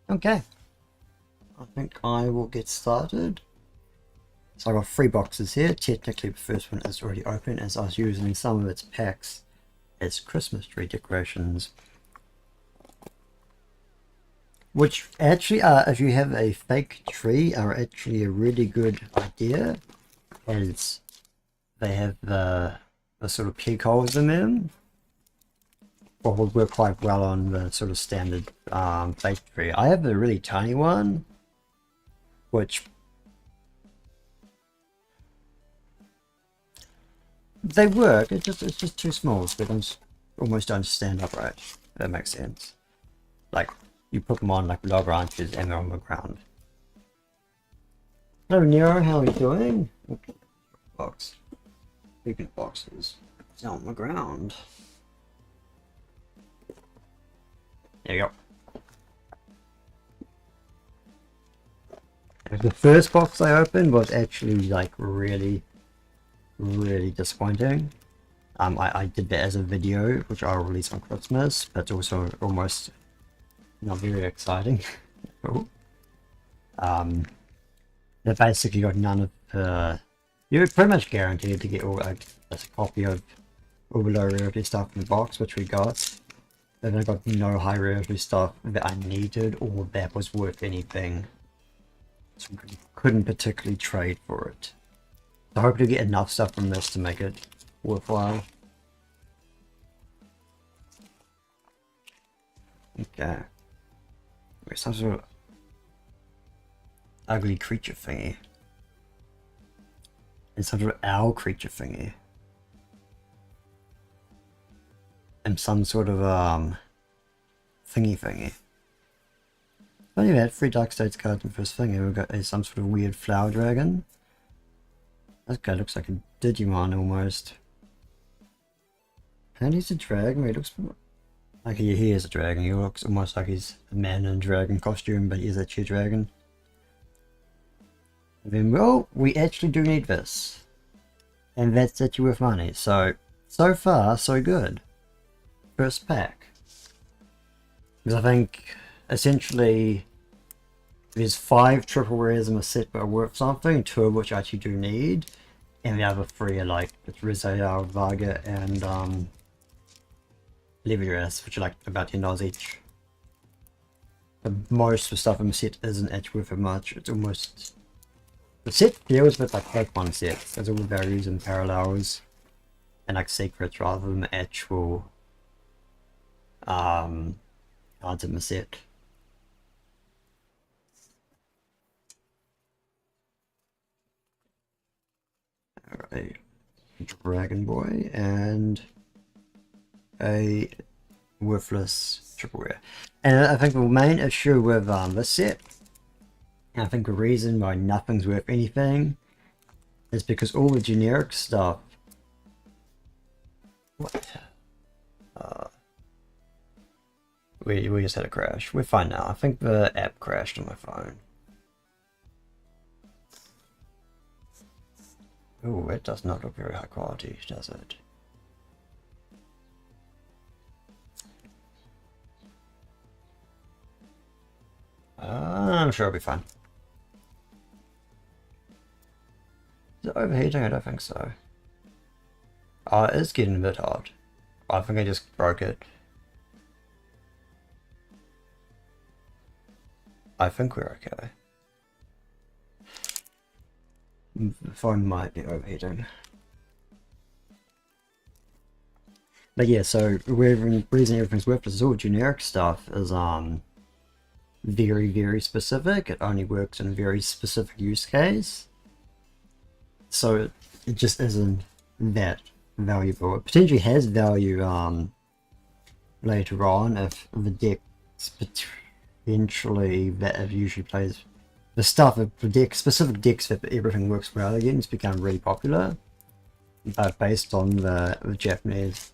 Okay, I think I will get started. So I got 3 boxes here. Technically the first one is already open as I was using some of its packs as Christmas tree decorations. Which actually if you have a fake tree, are actually a really good idea, as they have the sort of peak holes in them. Or would work quite well on the sort of standard fake tree. I have a really tiny one, which they work. It's just too small, so they almost don't stand upright. If that makes sense. Like you put them on like low branches and they're on the ground. Hello Nero, how are you doing? Okay. Box. Big boxes. It's on the ground. There you go. The first box I opened was actually like really disappointing. I did that as a video, which I'll release on Christmas, but also almost not very exciting. They basically got none of you're pretty much guaranteed to get all a copy of all the low rarity stuff in the box, which we got. Then I got no high rarity stuff that I needed or that was worth anything. So I couldn't particularly trade for it. So I hope to get enough stuff from this to make it worthwhile. Okay. There's some sort of ugly creature thingy. And some sort of owl creature thingy. And some sort of thingy. Funny that 3 Dark States cards in first thingy. We've got some sort of weird flower dragon. That guy looks like a Digimon almost. And he's a dragon. He looks like he is a dragon. He looks almost like he's a man in a dragon costume, but he is actually a dragon. And then, well, we actually do need this. And that's actually worth money. So far, so good. First pack. Because I think, essentially, there's 5 triple rares in the set that are worth something, 2 of which I actually do need. And the other 3 are like, it's Rizal, Varga, and Leviras, which are like about $10 each. But most of the stuff in the set isn't actually worth much. It's almost... The set feels a bit like Pokemon sets. There's all the values and parallels. And like secrets rather than the actual cards in the set. Alright. Dragon Boy and a worthless triple rare. And I think the main issue with this set, and I think the reason why nothing's worth anything, is because all the generic stuff... What? We just had a crash. We're fine now. I think the app crashed on my phone. Oh, it does not look very high quality, does it? I'm sure it'll be fine. Is it overheating? I don't think so. Oh, it is getting a bit hot. I think I just broke it. I think we're okay. The phone might be overheating. But yeah, so the reason everything's worthless is all generic stuff is very specific. It only works in a very specific use case. So it just isn't that valuable. It potentially has value later on if the decks potentially that it usually plays the stuff of the deck, specific decks that everything works well against become really popular. But based on the Japanese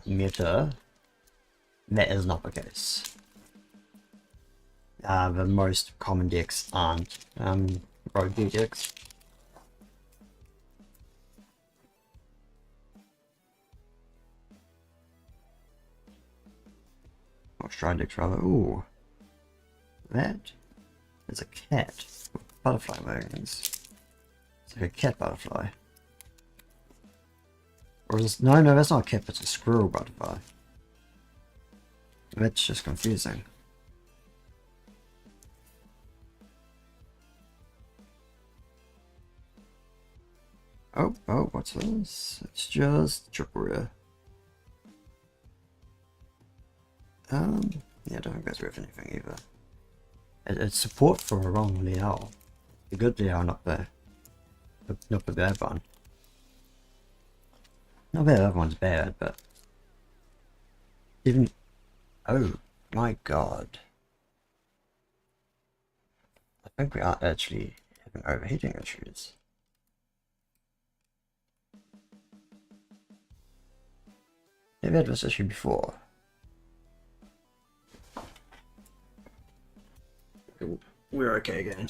meta, that is not the case. The most common decks aren't road B decks. Or stride decks rather. Ooh. That is a cat with butterfly wings. It's like a cat butterfly. Or is this, no, that's not a cat, it's a squirrel butterfly. That's just confusing. Oh, what's this? It's just triple rare. Yeah, I don't think that's worth anything either. It's support for a wrong Liao. The good Liao, not the bad one. Not that the other one's bad, but even, oh my god. I think we are actually having overheating issues. Have you had this issue before? We're okay again.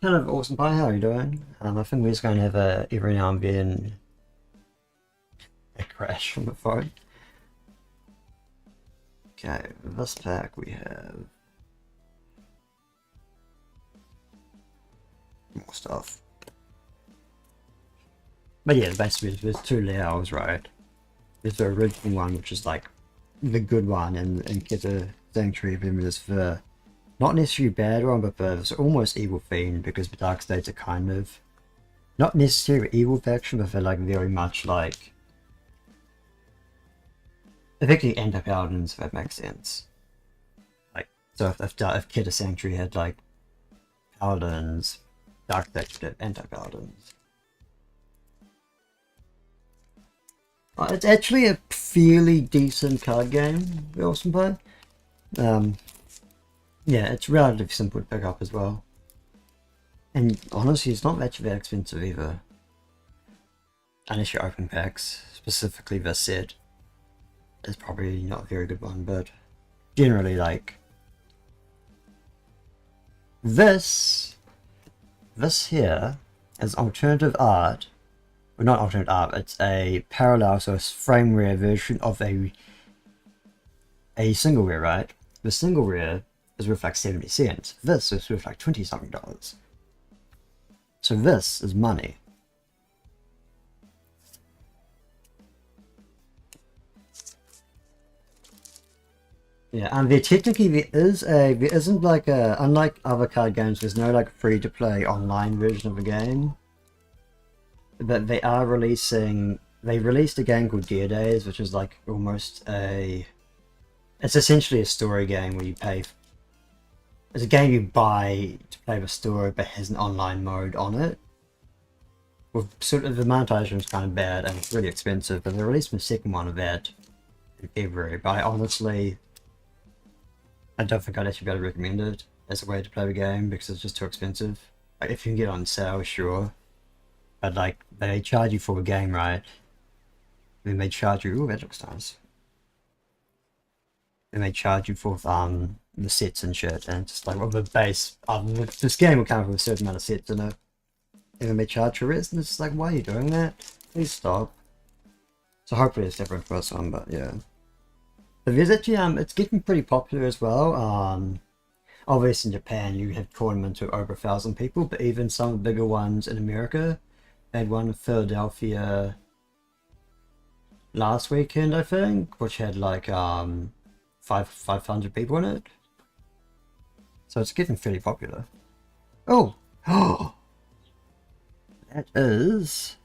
Kind of awesome pie, how are you doing? I think we're just going to have a every now and then a crash from the phone. Okay, this pack we have more stuff. But yeah, basically there's two Liaos, right? There's the original one, which is like the good one, and get a Sanctuary, then there's the not necessarily bad one, but it's almost evil fiend, because the Dark States are kind of not necessarily evil faction, but they're like very much like effectively anti-paladins, if that makes sense. Like, so if Kid of Sanctuary had like paladins, Dark States would have anti-paladins. It's actually a fairly decent card game, we also play. Yeah, it's relatively simple to pick up as well. And honestly, it's not actually that expensive either. Unless you open packs, specifically this set is probably not a very good one, but generally, like, this here is alternative art. Well, not alternate art, it's a parallel, so a frame rare version of a single rare, right? The single rare is worth like 70 cents. This is worth like 20 something dollars. So this is money. Yeah, and there isn't like a, unlike other card games, there's no like free to play online version of the game. But they released a game called Gear Days, which is like almost it's essentially a story game where you pay. It's a game you buy to play the story, but has an online mode on it. With sort of the monetization is kind of bad and it's really expensive, but they released the second one of that in February. But I honestly, I don't think I'd actually be able to recommend it as a way to play the game because it's just too expensive. Like, if you can get it on sale, sure. But like, they charge you for a game, right? Then they charge you, ooh, that looks nice. Then they charge you for the sets and shit, and it's just like, well, the base, this game will come with a certain amount of sets in it. And then they charge for it, and it's just like, why are you doing that? Please stop. So hopefully it's different for this one, but yeah. But there's actually, it's getting pretty popular as well. Obviously in Japan you have tournaments with over 1,000 people, but even some of the bigger ones in America, they had one in Philadelphia last weekend, I think, which had like 500 people in it. So it's getting fairly popular. Oh! This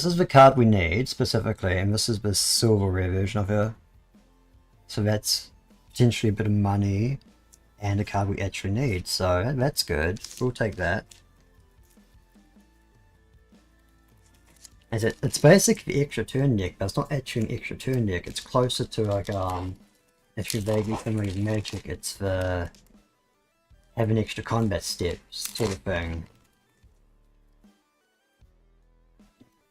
is the card we need specifically, and this is the silver rare version of her. So that's potentially a bit of money and a card we actually need, so that's good. We'll take that. It's basically the extra turn deck, but it's not actually an extra turn deck. It's closer to like if you're vaguely familiar with Magic, it's the have an extra combat step sort of thing.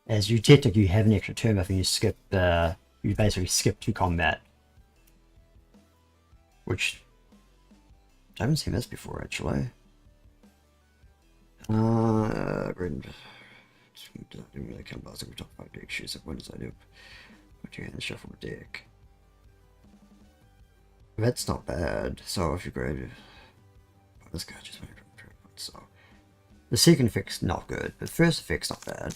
As you technically have an extra turn buff and you basically skip to combat. Which I haven't seen this before actually. Didn't really come about, so we talk about deck shoes. What does I do? Put your hand and shuffle the deck. That's not bad. So if you grade this guy just went so the second effect's not good, but first effect's not bad.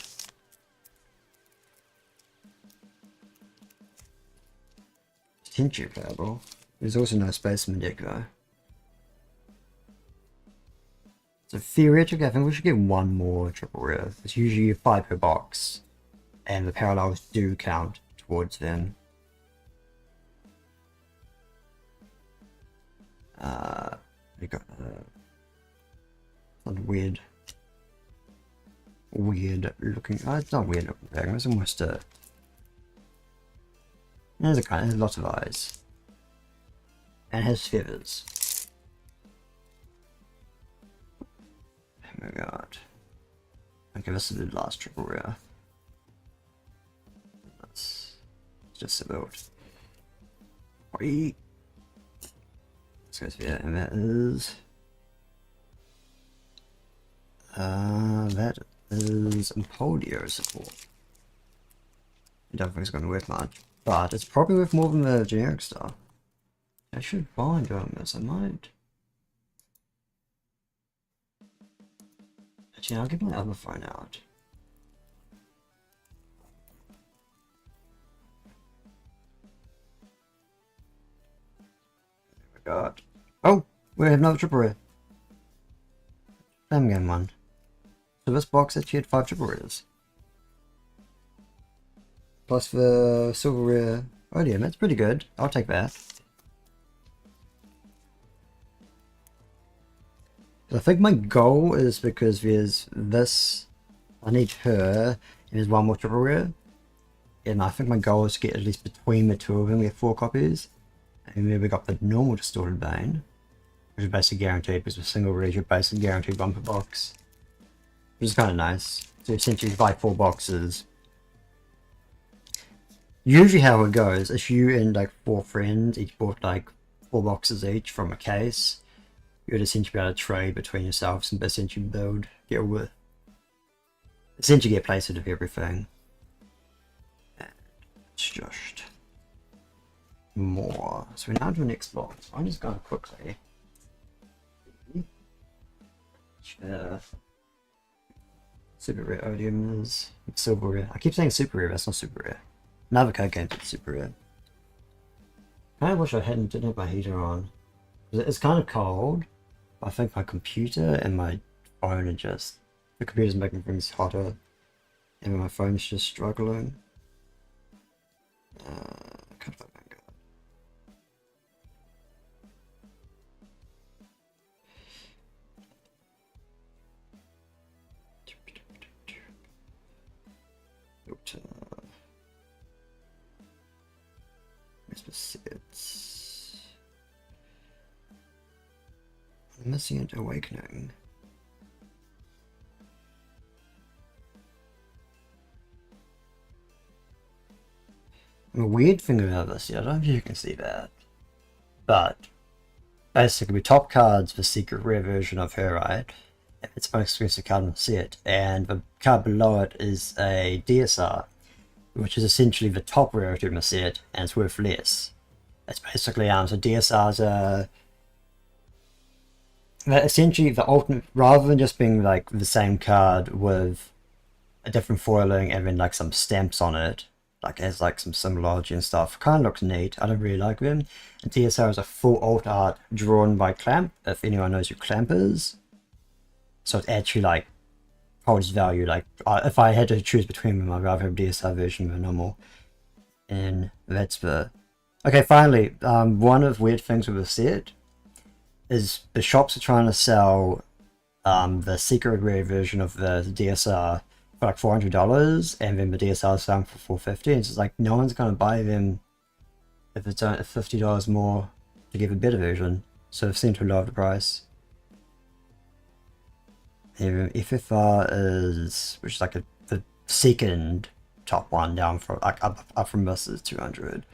Potentially playable. There's also no space in the deck though. So theoretically, I think we should get one more triple rare. It's usually 5 per box, and the parallels do count towards them. We got weird looking. Oh, it's not weird looking dragon. It's almost a. There's lots of eyes, and has feathers. Oh my god. Okay, this is the last triple rare. That's just about. This goes here, and that is. That is Empoleio support. I don't think it's going to worth much, but it's probably worth more than the generic stuff. I should buy doing this. I might. Actually, I'll get my other phone out. There we go. Oh, we have another triple rare. Same game one. So this box actually had 5 triple rares. Plus the silver rare Odium. That's pretty good. I'll take that. I think my goal is because there's this, I need her, and there's one more triple rare. And I think my goal is to get at least between the two of them, we have 4 copies. And then we got the normal distorted Bane, which is basically guaranteed because with single rares you're basically guaranteed one per box. Which is kind of nice. So essentially you buy 4 boxes. Usually how it goes, if you and like 4 friends each bought like 4 boxes each from a case, you would essentially be able to trade between yourselves and essentially build, essentially get places of everything. And it's just more. So we're now to the next box. I'm just going quickly. Super rare Odium is silver rare. I keep saying super rare, that's not super rare. Another card game that's super rare. I wish I didn't have my heater on. It's kind of cold. I think my computer and my phone are just, the computer's making things hotter, and my phone's just struggling. Cardfight Vanguard. It's Missing an Awakening. A weird thing about this, I don't know if you can see that, but basically top card's the secret rare version of her, right? It's the most expensive card in the set, and the card below it is a DSR, which is essentially the top rarity in the set, and it's worth less. It's basically so DSRs are essentially the ultimate, rather than just being like the same card with a different foiling and then like some stamps on it, like it has like some symbology and stuff. Kind of looks neat. I don't really like them. And DSR is a full alt art drawn by Clamp, if anyone knows who Clamp is. So it's actually like holds value. Like if I had to choose between them, I'd rather have DSR version than normal. And that's the. Okay, finally, one of the weird things with the set is the shops are trying to sell the secret rare version of the DSR for like $400, and then the DSR is selling for $450, and it's just like no one's gonna buy them if it's $50 more to give a better version. So they've seemed to lower the price. And FFR is, which is like the second top one down from like up from this is 200.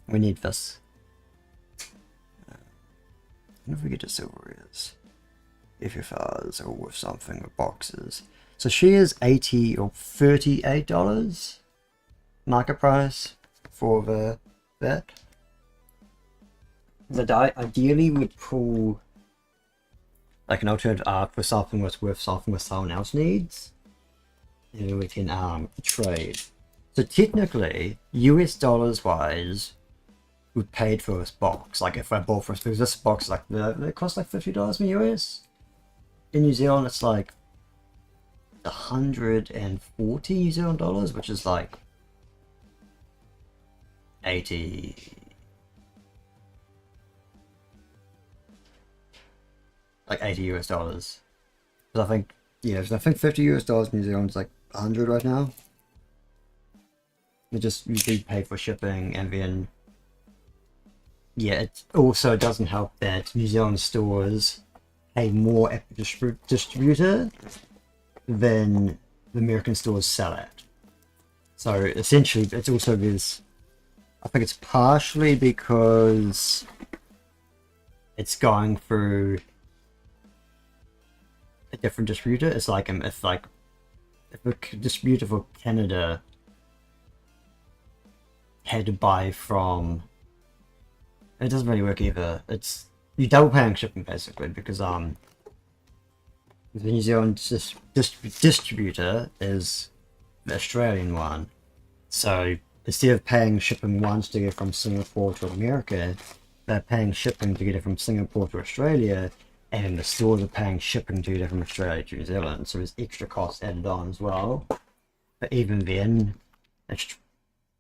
We need this. And if we get to silver is FFRs or with something with boxes. So she is $80 or $38 market price for that. Ideally would pull like an alternative art for something that's worth something that someone else needs. And then we can trade. So technically, US dollars wise, we paid for this box. Like if I bought for us, because this box like it costs like $50 in US. In New Zealand, it's like 140 New Zealand dollars, which is like 80. Like 80 US dollars. But I think, yeah, so I think 50 US dollars in New Zealand is like 100 right now. You do pay for shipping, and then yeah, it also doesn't help that New Zealand stores pay more at the distributor than the American stores sell at. So essentially, it's also this. I think it's partially because it's going through a different distributor. It's like if a distributor for Canada had to buy from, it doesn't really work either. It's you double paying shipping basically because the New Zealand distributor is the Australian one. So instead of paying shipping once to get from Singapore to America, they're paying shipping to get it from Singapore to Australia, and the stores are paying shipping to get it from Australia to New Zealand. So there's extra costs added on as well. But even then, it's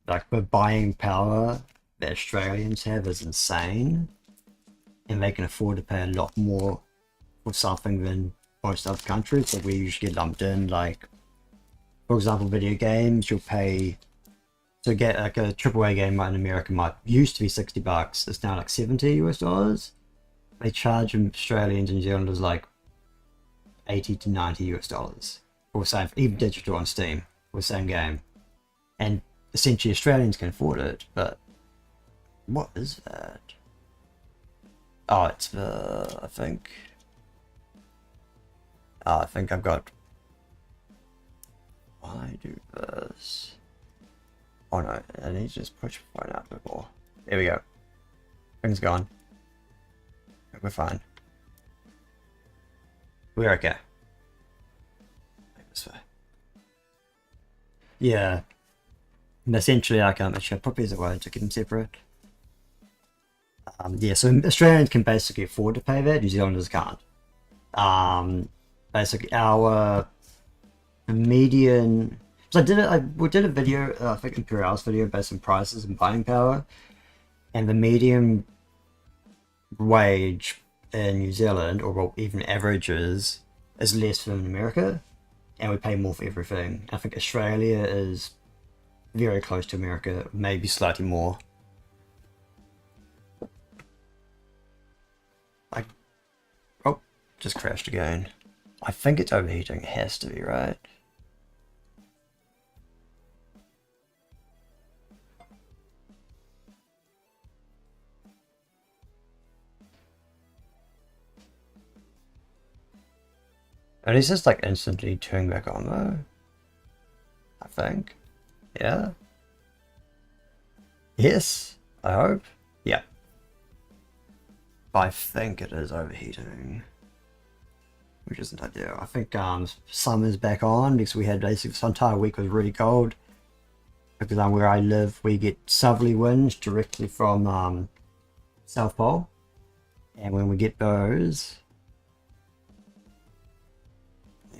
like the buying power that Australians have is insane, and they can afford to pay a lot more for something than most other countries. So we usually get lumped in, like for example, video games. You'll pay to get like a AAA game right in America might used to be $60. It's now like 70 US dollars. They charge Australians and New Zealanders like 80 to 90 US dollars for the same, even digital on Steam for the same game. And essentially Australians can afford it, but what is that? Oh, it's the, I think I've got, why do this? Oh no, I need to just push the phone out a bit more. There we go. Things gone. We're fine. We're okay. This way. Yeah. And essentially, I can't actually put these away to keep them separate. Yeah, so Australians can basically afford to pay that. New Zealanders can't. Basically, our median. So we did a video, I think Imperial's video based on prices and buying power, and the median wage in New Zealand, or well, even averages, is less than America, and we pay more for everything. I think Australia is very close to America, maybe slightly more. Oh, just crashed again. I think it's overheating. It has to be, right? And it's just like instantly turning back on though. I think. Yeah. Yes, I hope. Yeah. But I think it is overheating, which isn't ideal. I think summer's back on because we had basically this entire week was really cold. Because where I live, we get southerly winds directly from South Pole, and when we get those,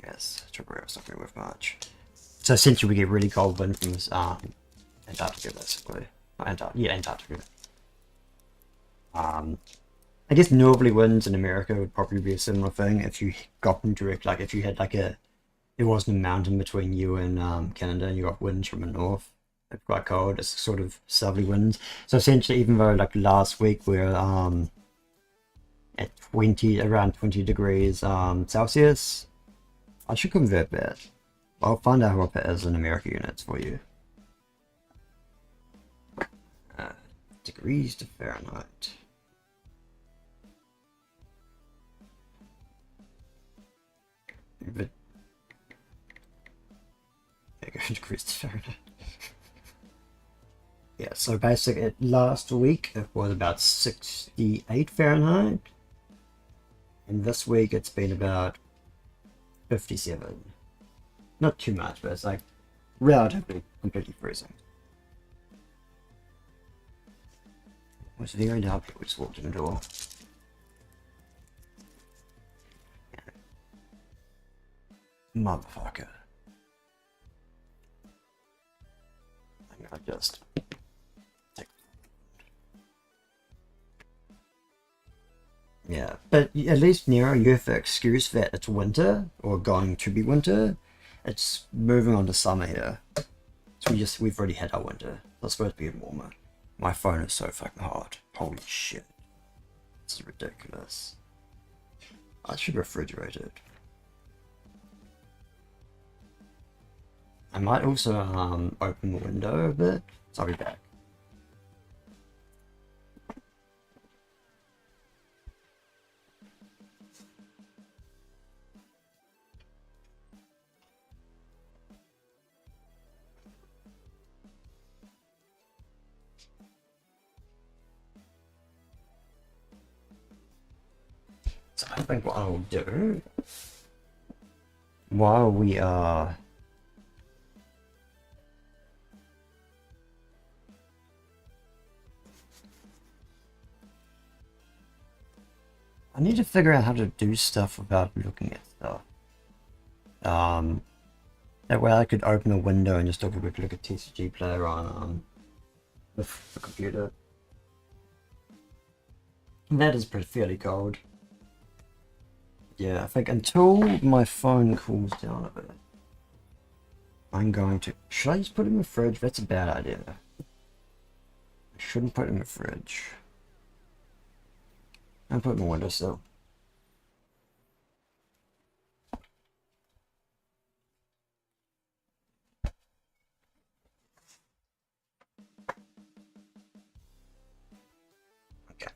yes, Tripura's not going to work much. So essentially, we get really cold wind from this, Antarctica, basically. Antarctica. I guess northerly winds in America would probably be a similar thing if you got them direct. Like if you had like there wasn't a mountain between you and Canada, and you got winds from the north. It's quite cold. It's sort of southerly winds. So essentially, even though like last week we're at around 20 degrees Celsius, I should convert that. I'll find out what that is in American units for you. Degrees to Fahrenheit. But there you go, degrees to Fahrenheit. Yeah, so basically last week it was about 68 Fahrenheit, and this week it's been about 57. Not too much, but it's like relatively completely freezing. What's the very now? We just walked in the door. Motherfucker. I'm gonna just take. Yeah, but at least Nero, you have the excuse that it's winter or going to be winter. It's moving on to summer here. So we've already had our winter. It's supposed to be warmer. My phone is so fucking hot. Holy shit. It's ridiculous. I should refrigerate it. I might also open the window a bit, so I'll be back. So I think what I'll do while we are I need to figure out how to do stuff without looking at stuff. That way I could open a window and just have a quick look at TCG player on the computer. And that is pretty fairly cold. Yeah, I think until my phone cools down a bit, I'm going to... Should I just put it in the fridge? That's a bad idea. I shouldn't put it in the fridge. I'll put it in the windowsill. Okay.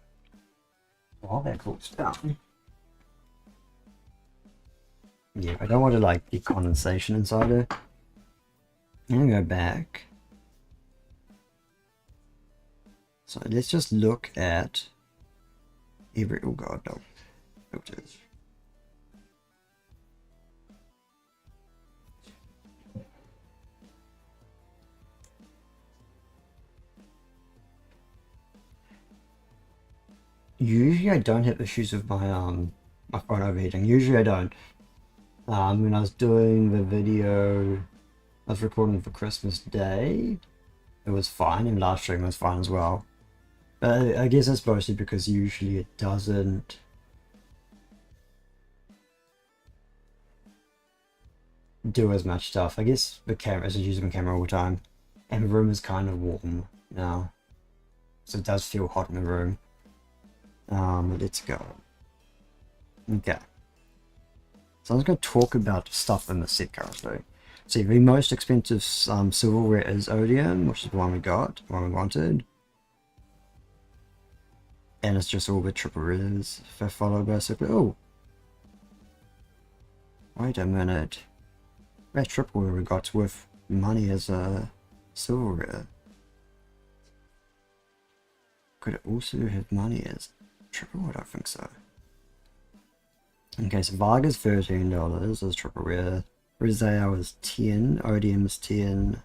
While that cools down... Yeah, I don't want to like get condensation inside it. I'm gonna go back. So let's just look at every, oh god, no. Filters. Usually I don't have issues with my my phone overheating. Usually I don't. When I was doing the video I was recording for Christmas Day, it was fine, and live stream was fine as well. But I guess that's mostly because usually it doesn't do as much stuff. I guess the camera isn't using the camera all the time, and the room is kind of warm now, so it does feel hot in the room. Let's go. Okay. So I'm just going to talk about stuff in the set currently. So the most expensive silverware is Odium, which is the one we got, the one we wanted. And it's just all the triple rares. If I follow basically, oh. Wait a minute. That triple rare we got's worth money as a silverware. Could it also have money as triple? I don't think so. Okay, so Varga's $13 as triple rare. Rizal is 10, Odium is 10,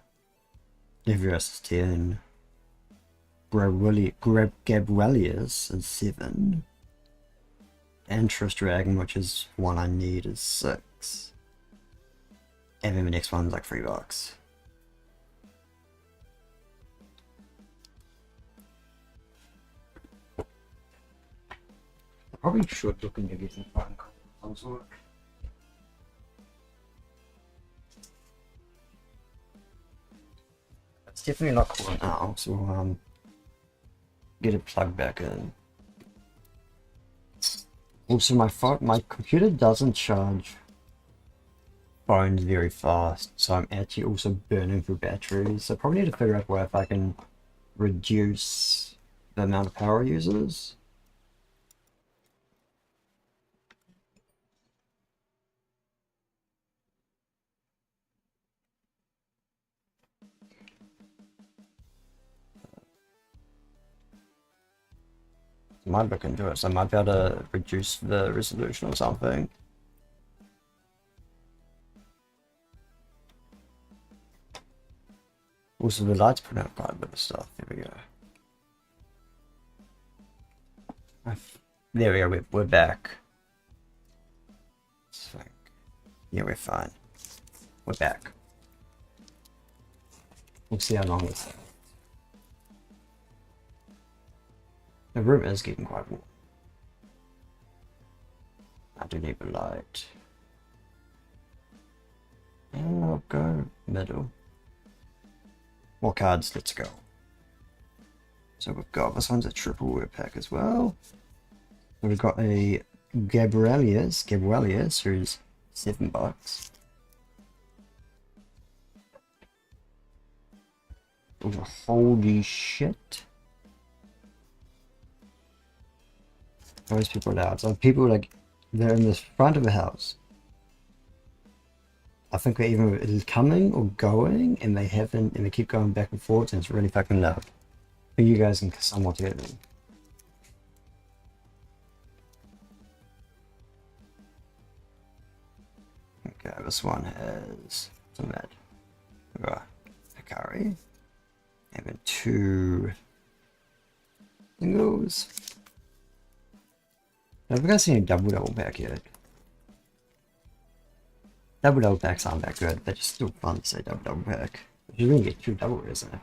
Levius is 10, Gabrielius is 7, Interest Dragon, which is one I need, is 6, and then the next one's like $3. I probably should look into getting phone console. It's definitely not cool now, so get it plugged back in. Also, my computer doesn't charge phones very fast, so I'm actually also burning through batteries. So I probably need to figure out where if I can reduce the amount of power it uses. I might look into it, so I might be able to reduce the resolution or something. Also, the lights put out quite a bit of stuff. There we go. There we go, we're back. Yeah, we're fine. We're back. We'll see how long this lasts. The room is getting quite warm. I do need the light. And I'll go middle. More cards, let's go. So we've got, this one's a triple word pack as well. So we've got a Gabrielius, who's $7. Oh, holy shit. Those people out. So people like, they're in the front of the house. I think they're either coming or going, and they haven't, and they keep going back and forth, and it's really fucking loud. But you guys can somewhat hear them. Okay, this one has some that. We've got Hikari. And then 2 singles. Have we got seen a double pack yet? Double packs aren't that good, they're just still fun to say double pack. You're gonna get 2 double, isn't it?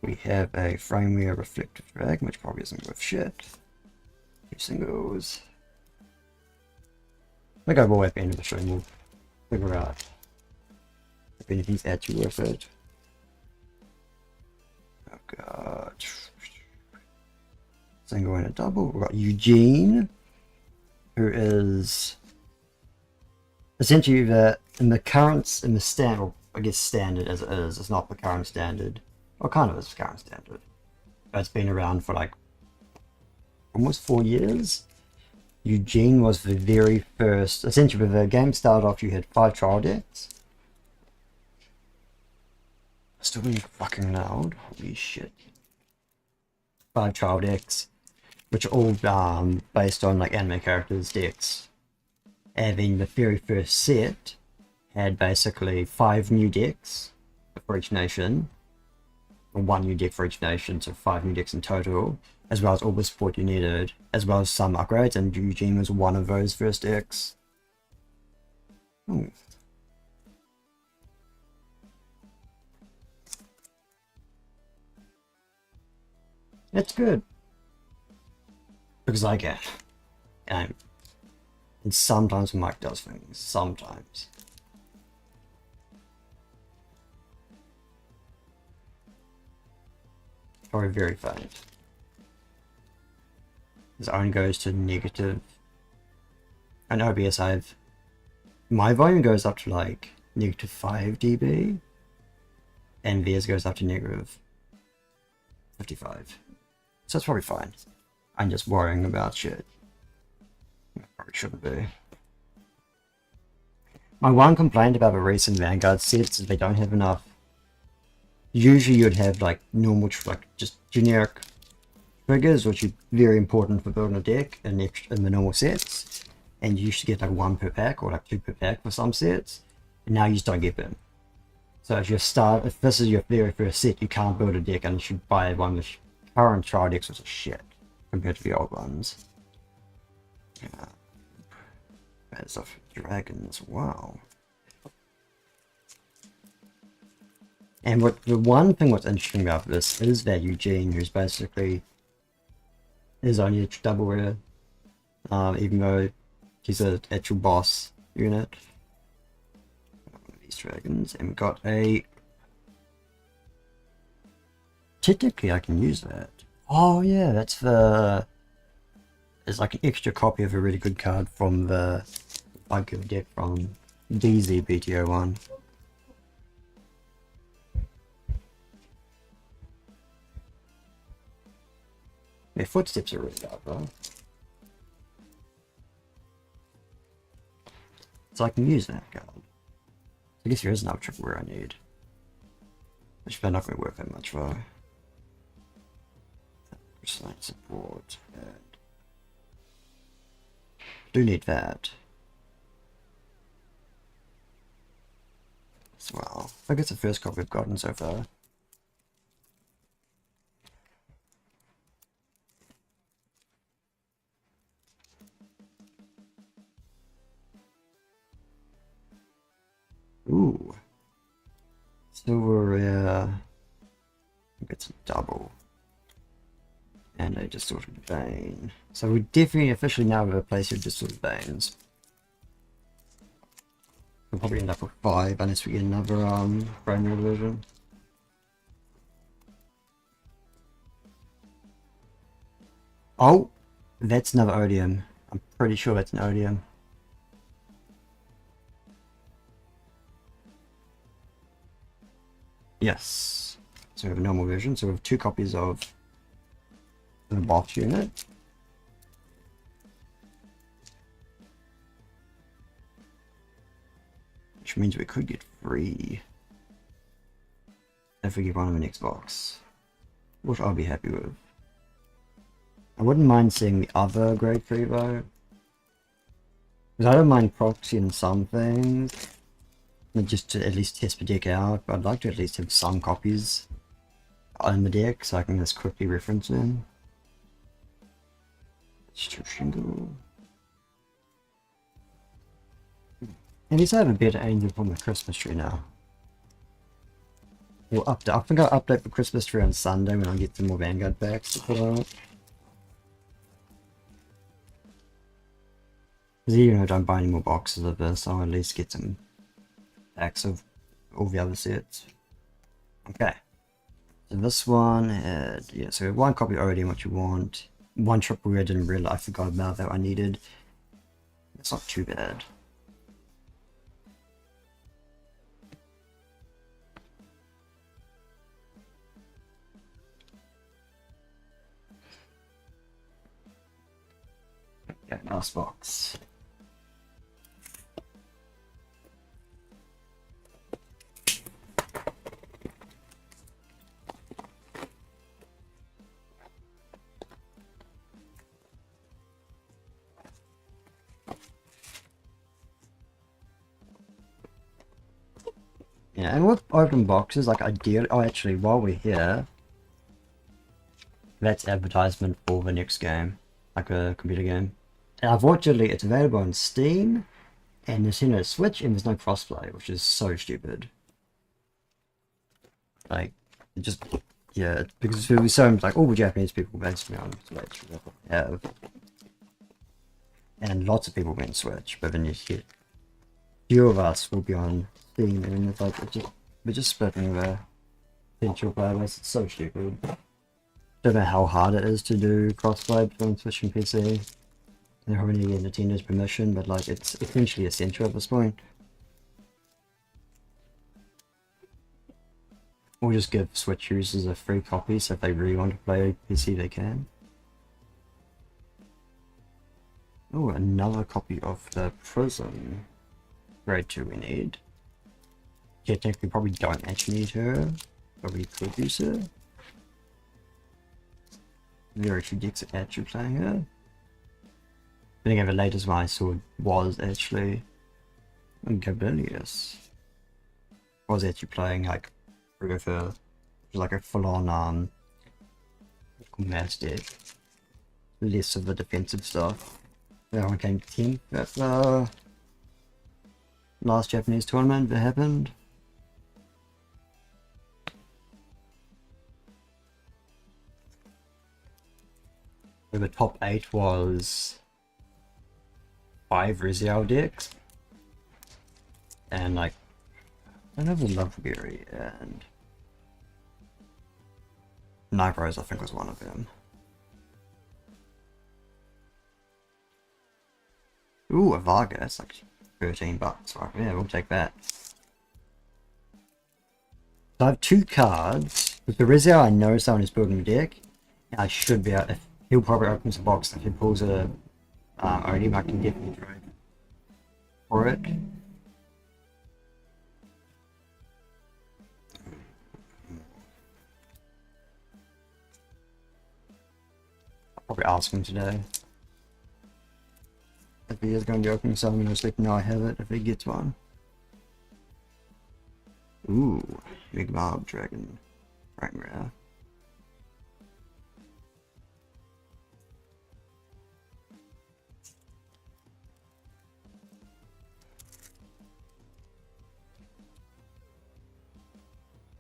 We have a Frameware Reflective Dragon, which probably isn't worth shit. 2 singles. We'll go more at the end of the stream, we'll figure out if anything's actually worth it. Oh god. Single and a double. We've got Eugene, who is essentially in the standard, or I guess standard as it is, it's not the current standard, or kind of is the current standard, but it's been around for like almost 4 years. Eugene was the very first, essentially when the game started off you had 5 trial decks. Still being fucking loud, holy shit. 5 trial decks, which are all based on like anime characters decks. And then the very first set had basically 5 new decks for each nation, or 1 new deck for each nation, so 5 new decks in total, as well as all the support you needed, as well as some upgrades, and Eugene was one of those first decks. Ooh. It's good. Because I can. And sometimes Mike does things. Sometimes. Or very faint. His own goes to negative. And OBS my volume goes up to like negative 5 dB. And theirs goes up to negative 55. So it's probably fine. I'm just worrying about shit. Probably shouldn't be. My one complaint about the recent Vanguard sets is they don't have enough. Usually you'd have like normal, like just generic triggers, which are very important for building a deck in the normal sets. And you should get like 1 per pack or like 2 per pack for some sets. And now you just don't get them. So if this is your very first set, you can't build a deck unless you buy one with current trial decks, which is shit compared to the old ones. Yeah. There's of dragons, wow. And the one thing what's interesting about this is that Eugene, who's basically is only a double rare, even though he's an actual boss unit. These dragons, and we've got a. Technically, I can use that. Oh yeah, that's the. It's like an extra copy of a really good card from the Vanguard deck from DZ-BT05. Their footsteps are really loud, though. So I can use that card. I guess there is another triple where I need. Which they're not going to work that much for. Site support. Do need that as well. I guess the first copy we've gotten so far. Ooh. Silver rare. Get some double. And a distorted bane. So we definitely officially now have a place with distorted banes. We'll probably end up with 5 unless we get another brand new version. Oh! That's another Odium. I'm pretty sure that's an Odium. Yes. So we have a normal version, so we have 2 copies of the boss unit. Which means we could get 3 if we get one of the next box. Which I'll be happy with. I wouldn't mind seeing the other grade 3 though. Because I don't mind proxying some things. Just to at least test the deck out, but I'd like to at least have some copies on the deck so I can just quickly reference them. Shingle. At least I have a better angel from the Christmas tree now. We'll update. I think I'll update the Christmas tree on Sunday when I get some more Vanguard packs to put on it. Because even if I don't buy any more boxes of this, I'll at least get some packs of all the other sets. Okay. So this one had, yeah, so 1 copy already what you want. 1 triple rare I didn't realize, I forgot about that I needed. That's not too bad. Okay, last box. Yeah, and with open boxes, like ideally, oh actually, while we're here, that's advertisement for the next game, like a computer game. And unfortunately, it's available on Steam and Nintendo Switch, and there's no crossplay, which is so stupid. Like, it just, yeah, because there'll be so like all the Japanese people basically on Switch have, and lots of will be on Switch, but then you get few of us will be on Steam, and it's like we're just splitting the potential player base. It's so stupid. Don't know how hard it is to do crossplay between Switch and PC. They probably need to get Nintendo's permission, but like it's essentially essential at this point. Or just give Switch users a free copy, so if they really want to play PC they can. Oh, another copy of the Prism. Grade 2 we need. Yeah, technically probably don't actually need her, but we could use her. There are 2 decks are actually playing her. I think the latest one I saw was actually Gabelius. Was actually playing like with her, like a full-on mass deck. Less of the defensive stuff. That one came 10th at the last Japanese tournament that happened. So the top 8 was 5 Rizial decks. And like, I don't know if Loveberry and Night Rose I think was one of them. Ooh, a Varga, that's like $13. Right, yeah, we'll take that. So I have 2 cards. With the Rizial, I know someone is building a deck. And I should be able, if he'll probably opens the box, if he pulls a Odium, I can definitely trade for it. probably ask him today if he is going to be opening some, and just let him know I have it if he gets one. Ooh, big Mob Dragon. Right, rare.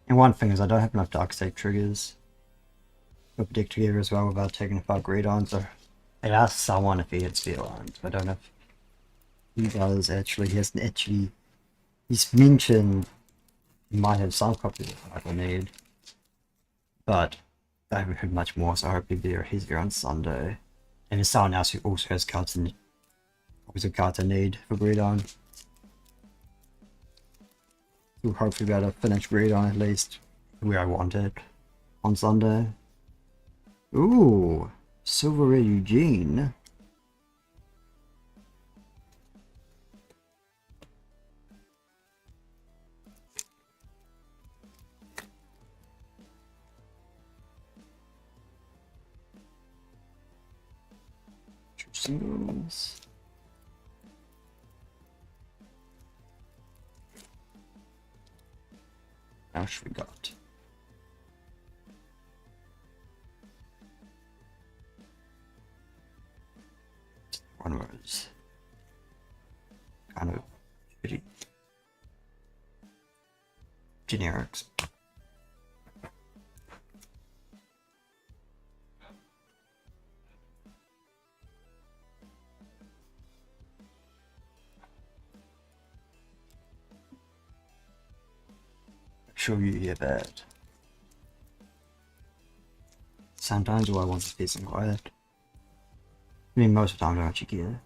And one thing is I don't have enough Dark State triggers to predict together as well without taking a greed on, so I'd ask someone if he hits the lines, but I don't know if he does actually. He hasn't actually. He's mentioned he might have some copies of I will need, but I haven't heard much more, so I hope he's there on Sunday. And there's someone else who also has cards and copies of cards I need for greed on. We'll hopefully be able to finish greed on at least where I want it on Sunday. Ooh, Silver Red Eugene. Two singles. How much we got? One was kind of pretty generics. Sure you hear that. Sometimes all I want is peace and quiet. I mean, most of the time I don't actually care.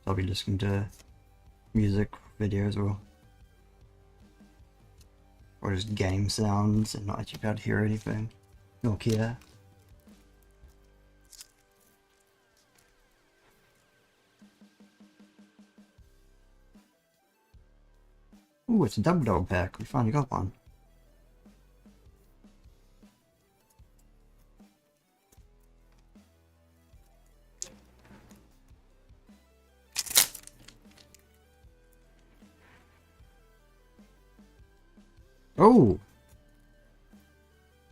So I'll be listening to music, videos, or just game sounds and not actually be able to hear anything. Nor care. Ooh, it's a double dog pack. We finally got one. Oh!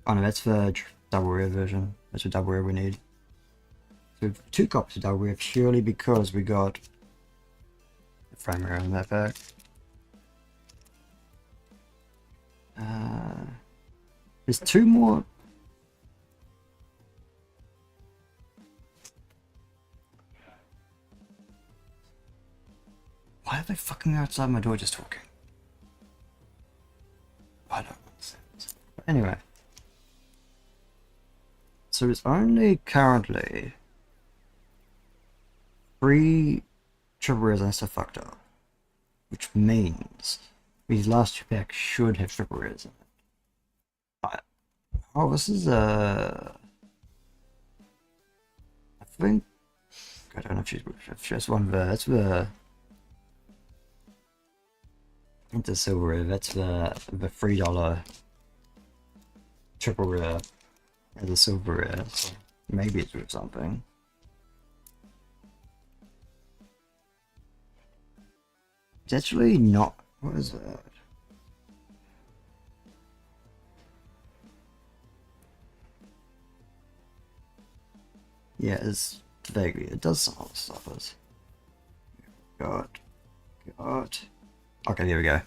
Oh no, that's the double rare version. That's the double rare we need. So 2 copies of double rare purely because we got the frame rare in that pack. There's 2 more. Why are they fucking outside my door just talking? I don't understand. But anyway. So it's only currently 3 triple rares and stuff fucked up. Which means these last 2 packs should have triple rares in it. Oh, this is I think I don't know if she's one of the that's the into silver rare, that's the $3 triple rare as a silver rare, so maybe it's worth something. It's actually not. What is that? Yeah, it's vaguely. It does some other stuff. God. Okay, there we go.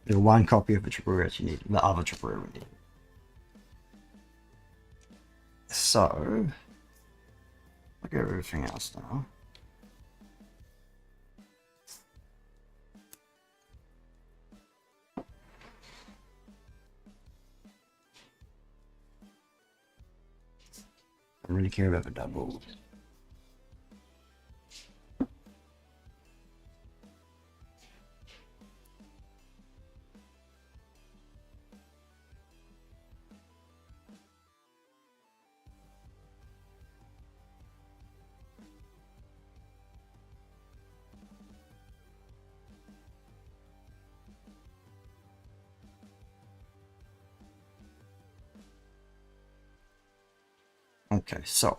There's 1 copy of the triple rare you need. The other triple rare we need. So, look at everything else now. I don't really care about the double. Okay, so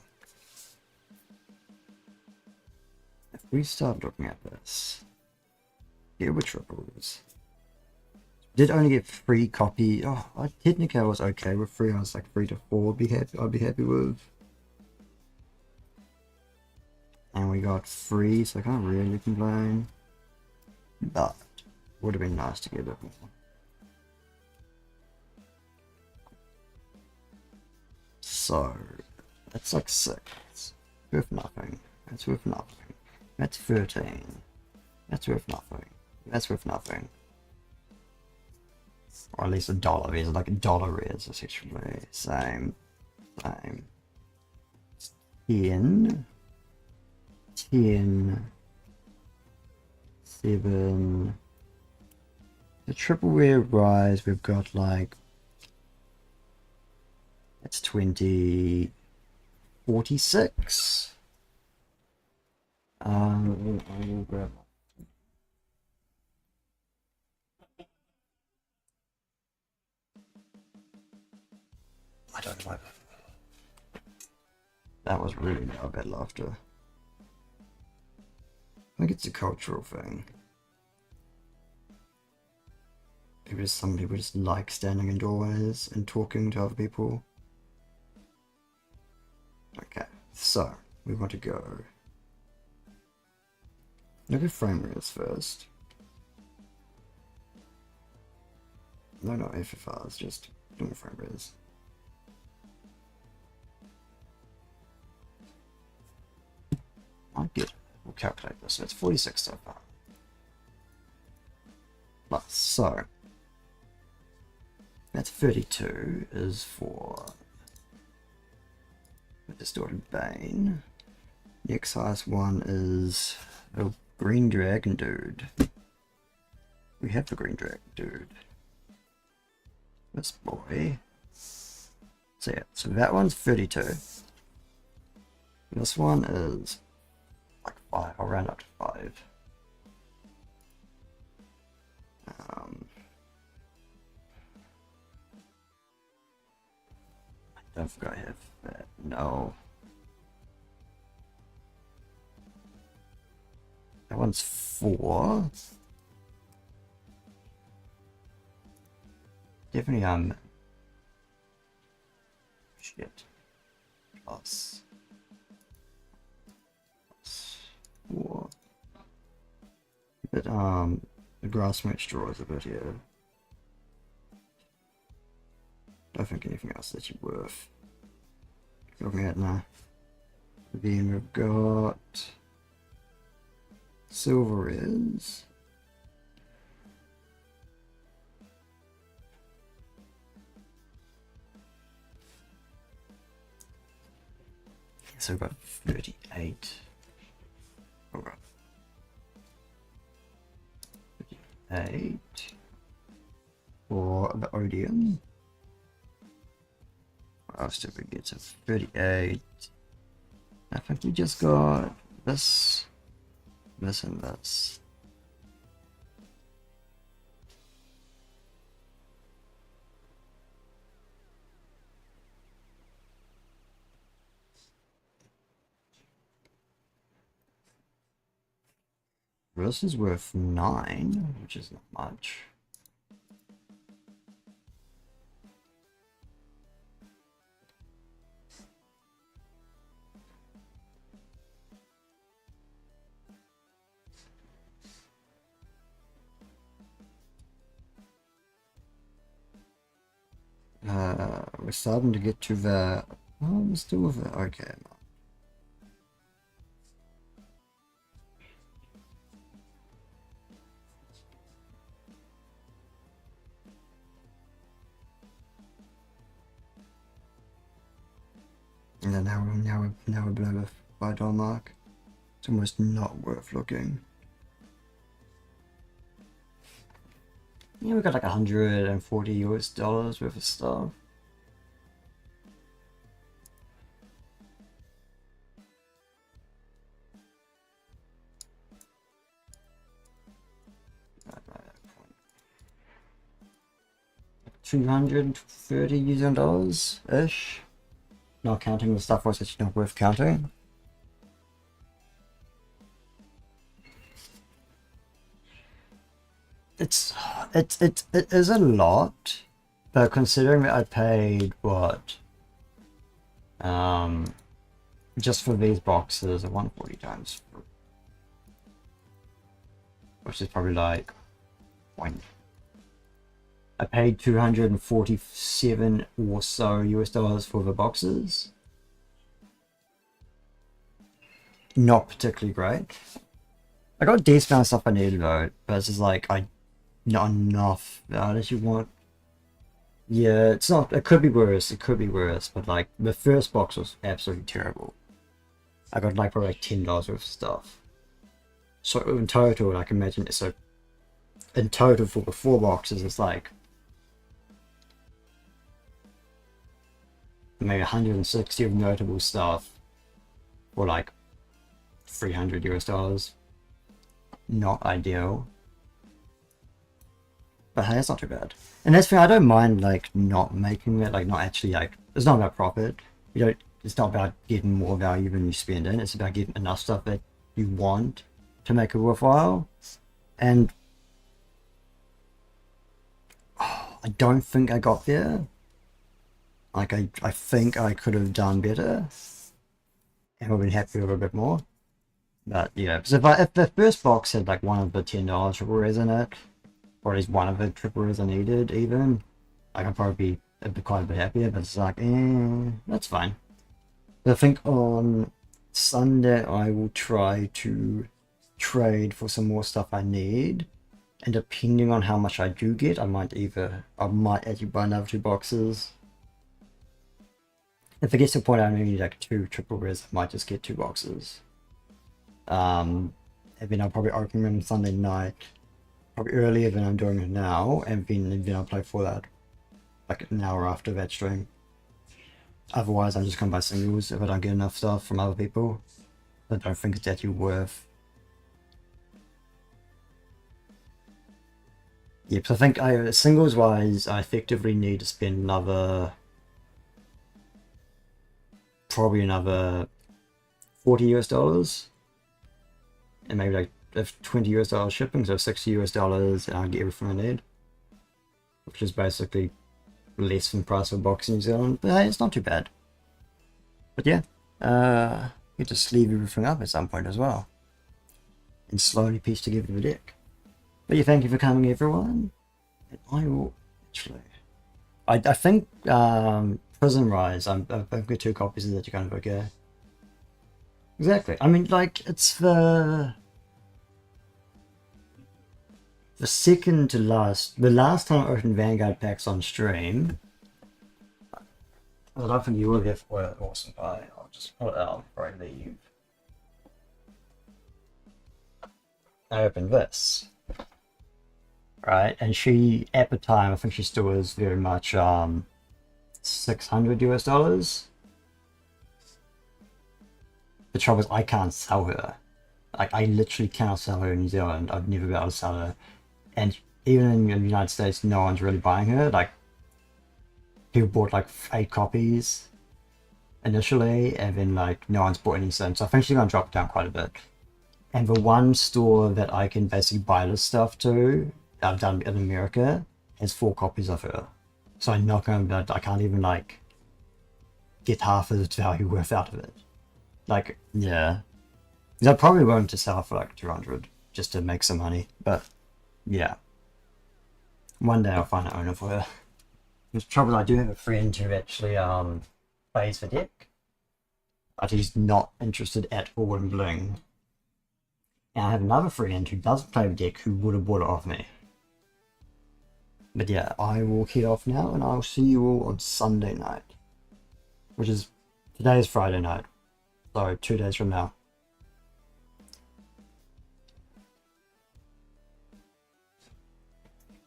we start looking at this. Here were triples. Did only get 3 copy. Oh, technically I was okay with 3. I was like 3 to 4. I'd be happy with. And we got 3, so I can't really complain. But would have been nice to get a bit more. So that's like 6. Worth nothing. That's worth nothing. That's 13. That's worth nothing. That's worth nothing. Or at least $1 is like $1 is essentially. Same. 10. 7. The triple rare rise, we've got like, that's 20. 46. I will grab. I don't know. That was really not bad laughter. I think it's a cultural thing. Maybe some people just like standing in doorways and talking to other people. Okay, so we want to go. Look at frame rates first. No, not FFRs, just doing frame rates. I get it. We'll calculate this. So it's 46 so far. Plus, so that's 32 is for the distorted Bane. Next highest one is a green dragon dude. We have the green dragon dude. This boy. So yeah, so that one's 32. This one is like 5. I'll round up to 5. I don't think I have that. No. That one's 4. Definitely shit. Plus 4. But the grass match draws a bit here. Don't think anything else that you're worth looking at now. Then we've got silver is so we've got 38. Alright. 38 for the Odium. What else did we get? So 38. I think we just got this, this, and this. This is worth 9, which is not much. We're starting to get to the. Oh, we're still with it. Okay. And then now we're below the $5 mark. It's almost not worth looking. Yeah, we got like 140 US dollars worth of stuff. $230 ish. Not counting the stuff was actually not worth counting. it is a lot, but considering that I paid what, just for these boxes at 140 times, which is probably like point. I paid 247 or so US dollars for the boxes. Not particularly great. I got a decent amount of stuff I needed though, but it's just like not enough that you want. Yeah, it's not. It could be worse. It could be worse. But like the first box was absolutely terrible. I got like probably like $10 worth of stuff. So in total, I can imagine. So in total for the 4 boxes, it's like maybe 160 of notable stuff, or like 300 US dollars. Not ideal. But hey, it's not too bad. And that's the thing, I don't mind like not making it, like not actually like, it's not about profit. You don't, it's not about getting more value than you spend in. It's about getting enough stuff that you want to make it worthwhile. And I don't think I got there. Like I think I could have done better and would have been happy with a bit more. But yeah, because if the first box had like one of the $10 triple rares in it, or at least one of the triple rares I needed even, I could probably be quite a bit happier, but it's like, that's fine. But I think on Sunday I will try to trade for some more stuff I need, and depending on how much I do get, I might actually buy another 2 boxes. If it gets to the point I only need like 2 triple rares, I might just get 2 boxes. And then I'll probably open them Sunday night, probably earlier than I'm doing it now, and then I'll play for that like an hour after that stream. Otherwise, I'm just gonna buy singles if I don't get enough stuff from other people. I don't think it's actually worth. Yep, so I think singles wise, I effectively need to spend probably another 40 US dollars. And maybe like if 20 US dollars shipping, so 60 US dollars, and I'll get everything I need. Which is basically less than the price of a box in New Zealand. But hey, it's not too bad. But yeah, you just leave everything up at some point as well. And slowly piece together the deck. But yeah, thank you for coming everyone. And I will actually... I think Prison Rise, I've got 2 copies of that, you're kind of okay. Exactly. I mean, like, it's the second to last, the last time I opened Vanguard packs on stream. I don't think you were here for it. Awesome pie. I'll just pull it out before I leave. I opened this. Right, and she, at the time, I think she still was very much 600 US dollars. The trouble is I can't sell her. Like, I literally cannot sell her in New Zealand. I've never been able to sell her. And even in the United States, no one's really buying her. Like, people bought like 8 copies initially, and then like no one's bought any since. So I think she's gonna drop down quite a bit. And the one store that I can basically buy this stuff to, I've done in America, has 4 copies of her. So I'm not gonna, I can't even like get half of the value worth out of it. Like, yeah. Because I'm probably willing to sell for like 200 just to make some money, but yeah. One day I'll find an owner for her. The trouble is I do have a friend who actually plays the deck, but he's not interested at all in bling. And I have another friend who doesn't play the deck who would have bought it off me. But yeah, I will head off now and I'll see you all on Sunday night. Which is, today is Friday night. So 2 days from now.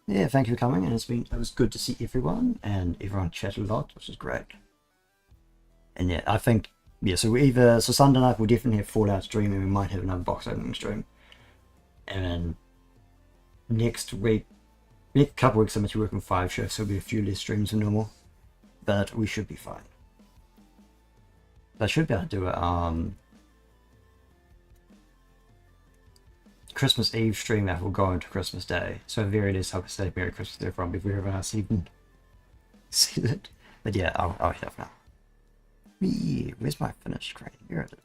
Yeah, thank you for coming, and it was good to see everyone, and everyone chatted a lot, which is great. And yeah, I think, yeah, so Sunday night we'll definitely have Fallout stream, and we might have another box opening stream. And then next couple weeks I'm actually working 5 shifts, so there'll be a few less streams than normal. But we should be fine. I should be able to do it, Christmas Eve stream that will go into Christmas Day. So at the very least, I could say Merry Christmas to everyone before everyone else even sees it. But yeah, I'll head off now. Where's my finished screen? Here it is.